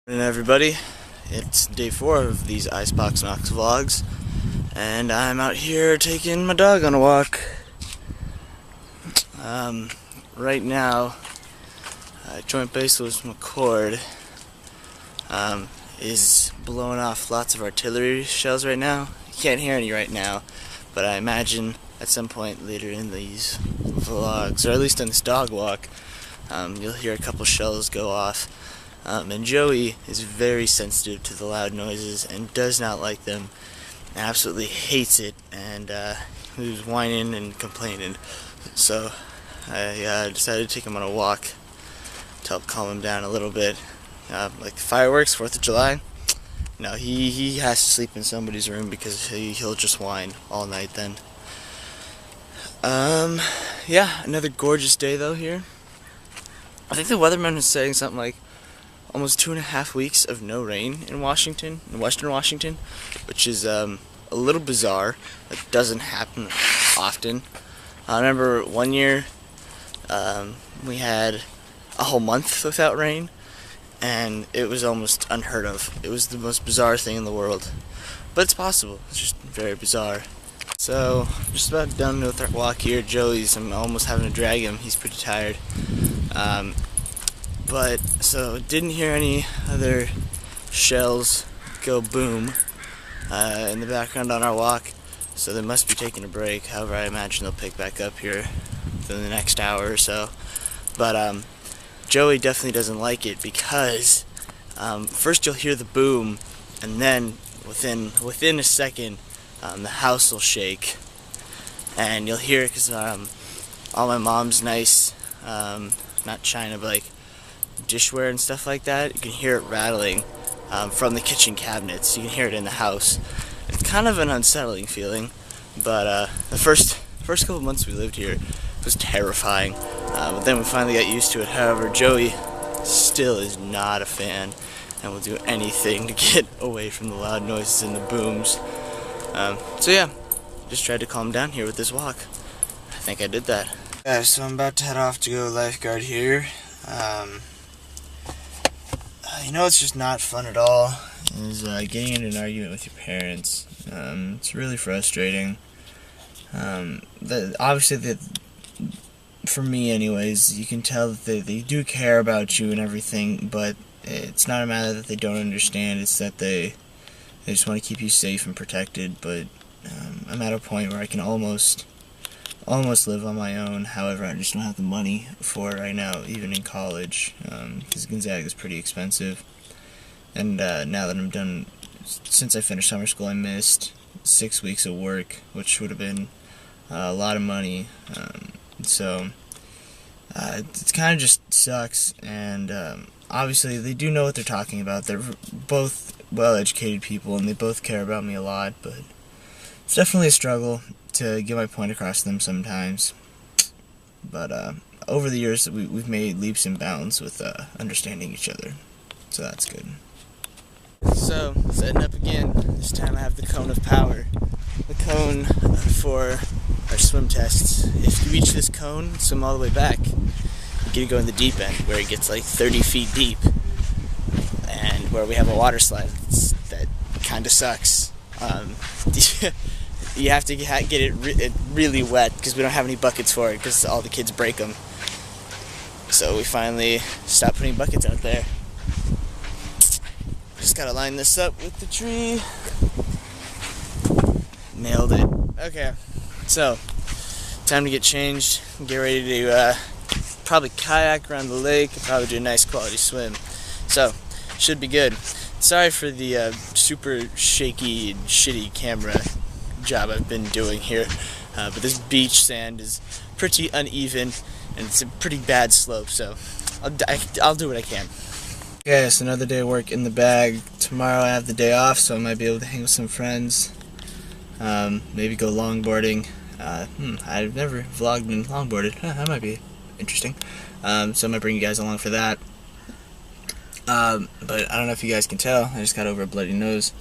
Morning everybody, it's day 4 of these Icebox Knox vlogs, and I'm out here taking my dog on a walk. Right now, Joint Base Lewis McCord is blowing off lots of artillery shells right now. You can't hear any right now, but I imagine at some point later in these vlogs, or at least on this dog walk, you'll hear a couple shells go off. And Joey is very sensitive to the loud noises and does not like them, absolutely hates it, and he was whining and complaining. So I decided to take him on a walk to help calm him down a little bit. Like fireworks, 4th of July, no, he has to sleep in somebody's room because he'll just whine all night then. Yeah, another gorgeous day though here. I think the weatherman was saying something like almost 2.5 weeks of no rain in Washington, in Western Washington, which is a little bizarre. It doesn't happen often. I remember one year we had a whole month without rain, and it was almost unheard of. It was the most bizarre thing in the world, but it's possible. It's just very bizarre. So, just about done with our walk here. I'm almost having to drag him. He's pretty tired. But, so, didn't hear any other shells go boom in the background on our walk, so they must be taking a break. However, I imagine they'll pick back up here within the next hour or so. But Joey definitely doesn't like it because first you'll hear the boom, and then within a second the house will shake, and you'll hear it because all my mom's nice, not china, but like dishware and stuff like that, you can hear it rattling from the kitchen cabinets. You can hear it in the house. It's kind of an unsettling feeling, but the first couple months we lived here was terrifying, but then we finally got used to it. However, Joey still is not a fan and will do anything to get away from the loud noises and the booms. So yeah, just tried to calm down here with this walk. I think I did that. Yeah, so I'm about to head off to go lifeguard here. You know, it's just not fun at all, is getting into an argument with your parents. It's really frustrating. Obviously, for me anyways, you can tell that they do care about you and everything, but it's not a matter that they don't understand, it's that they just want to keep you safe and protected. But I'm at a point where I can almost live on my own. However, I just don't have the money for it right now, even in college, because Gonzaga is pretty expensive. And now that I'm done, since I finished summer school, I missed 6 weeks of work, which would have been a lot of money. So it kind of just sucks. And obviously, they do know what they're talking about. They're both well-educated people, and they both care about me a lot, but it's definitely a struggle to get my point across to them sometimes. But over the years, we've made leaps and bounds with understanding each other, so that's good. So, setting up again. This time I have the cone of power. The cone for our swim tests. If you reach this cone, swim all the way back, you get to go in the deep end, where it gets like 30 feet deep, and where we have a water slide that kind of sucks. You have to get it really wet because we don't have any buckets for it because all the kids break them. So we finally stopped putting buckets out there. Just gotta line this up with the tree. Nailed it. Okay, so time to get changed and get ready to probably kayak around the lake and probably do a nice quality swim. So, should be good. Sorry for the super shaky and shitty camera job I've been doing here, but this beach sand is pretty uneven and it's a pretty bad slope, so I'll do what I can. Okay, so another day of work in the bag. Tomorrow I have the day off, so I might be able to hang with some friends, maybe go longboarding. I've never vlogged and longboarded. That might be interesting, so I might bring you guys along for that. But I don't know if you guys can tell, I just got over a bloody nose.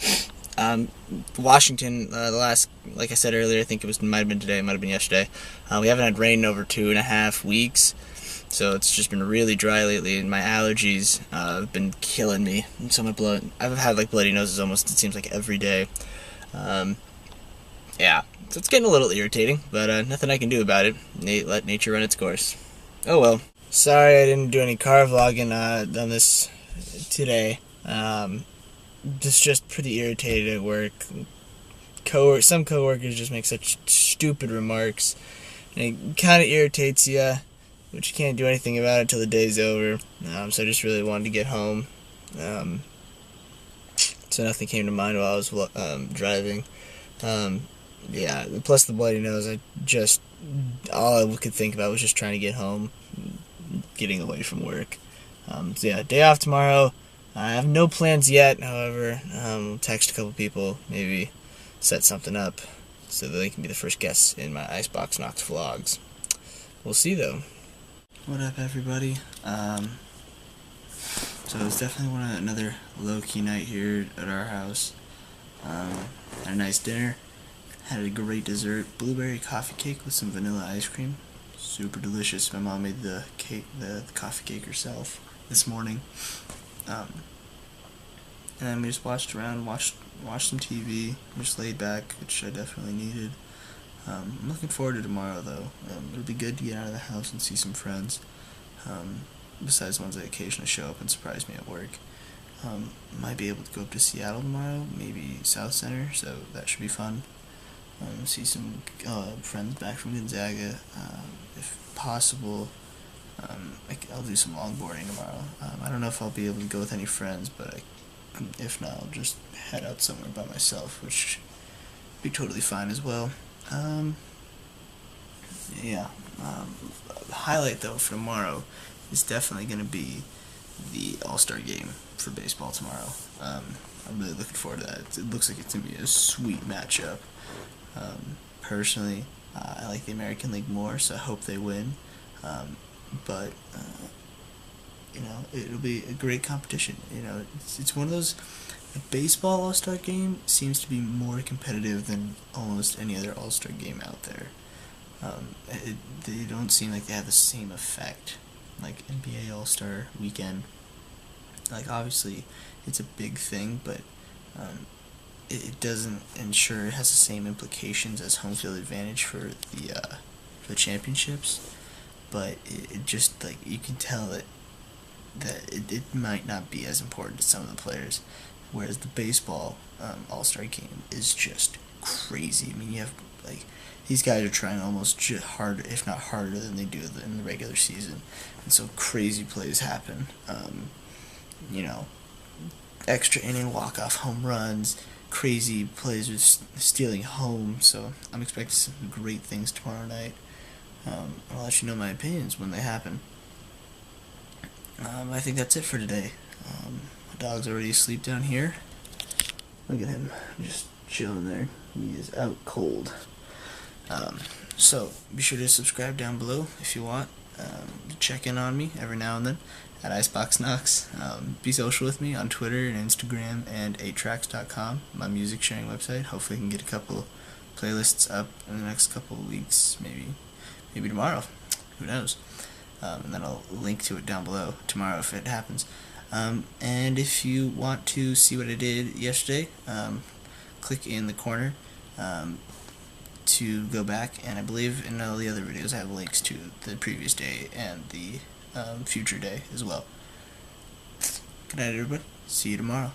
Washington, like I said earlier, I think might have been today, it might have been yesterday. We haven't had rain in over 2.5 weeks, so it's just been really dry lately, and my allergies have been killing me. And so my blood, I've had like bloody noses almost, it seems like every day. Yeah, so it's getting a little irritating, but nothing I can do about it. Let nature run its course. Oh well. Sorry I didn't do any car vlogging on this today. Just pretty irritated at work. Some coworkers just make such stupid remarks, and it kind of irritates you, but you can't do anything about it until the day's over. So I just really wanted to get home. So nothing came to mind while I was driving. Yeah, plus the bloody nose, all I could think about was just trying to get home, getting away from work. So yeah, day off tomorrow. I have no plans yet, however. Text a couple people, maybe set something up so that they can be the first guests in my Icebox Knox vlogs. We'll see though. What up, everybody? So it's definitely another low-key night here at our house. Had a nice dinner. Had a great dessert, blueberry coffee cake with some vanilla ice cream. Super delicious. My mom made the coffee cake herself this morning. And then we just watched around, watched some TV, just laid back, which I definitely needed. I'm looking forward to tomorrow though. It'll be good to get out of the house and see some friends. Besides the ones that occasionally show up and surprise me at work. Might be able to go up to Seattle tomorrow, maybe South Center, so that should be fun. See some friends back from Gonzaga, if possible. I'll do some longboarding tomorrow. I don't know if I'll be able to go with any friends, but if not, I'll just head out somewhere by myself, which would be totally fine as well. Yeah. The highlight though for tomorrow is definitely going to be the All-Star game for baseball tomorrow. I'm really looking forward to that. It looks like it's going to be a sweet matchup. Personally, I like the American League more, so I hope they win. But you know, it'll be a great competition. You know, it's one of those. The baseball All-Star game seems to be more competitive than almost any other All-Star game out there. They don't seem like they have the same effect like NBA All-Star Weekend. Like obviously, it's a big thing, but it doesn't ensure it has the same implications as home field advantage for the championships. But it just, like, you can tell that it might not be as important to some of the players, whereas the baseball All-Star game is just crazy. I mean, you have, like, these guys are trying almost harder, if not harder, than they do in the regular season, and so crazy plays happen. You know, extra inning walk-off home runs, crazy plays with stealing home. So I'm expecting some great things tomorrow night. I'll let you know my opinions when they happen. I think that's it for today. My dog's already asleep down here. Look at him, just chilling there. He is out cold. So be sure to subscribe down below if you want. Check in on me every now and then at Icebox Knox. Be social with me on Twitter and Instagram and 8tracks.com, my music sharing website. Hopefully I can get a couple playlists up in the next couple of weeks, maybe tomorrow, who knows. And then I'll link to it down below tomorrow if it happens. And if you want to see what I did yesterday, click in the corner to go back, and I believe in all the other videos I have links to the previous day and the future day as well. Good night, everybody. See you tomorrow.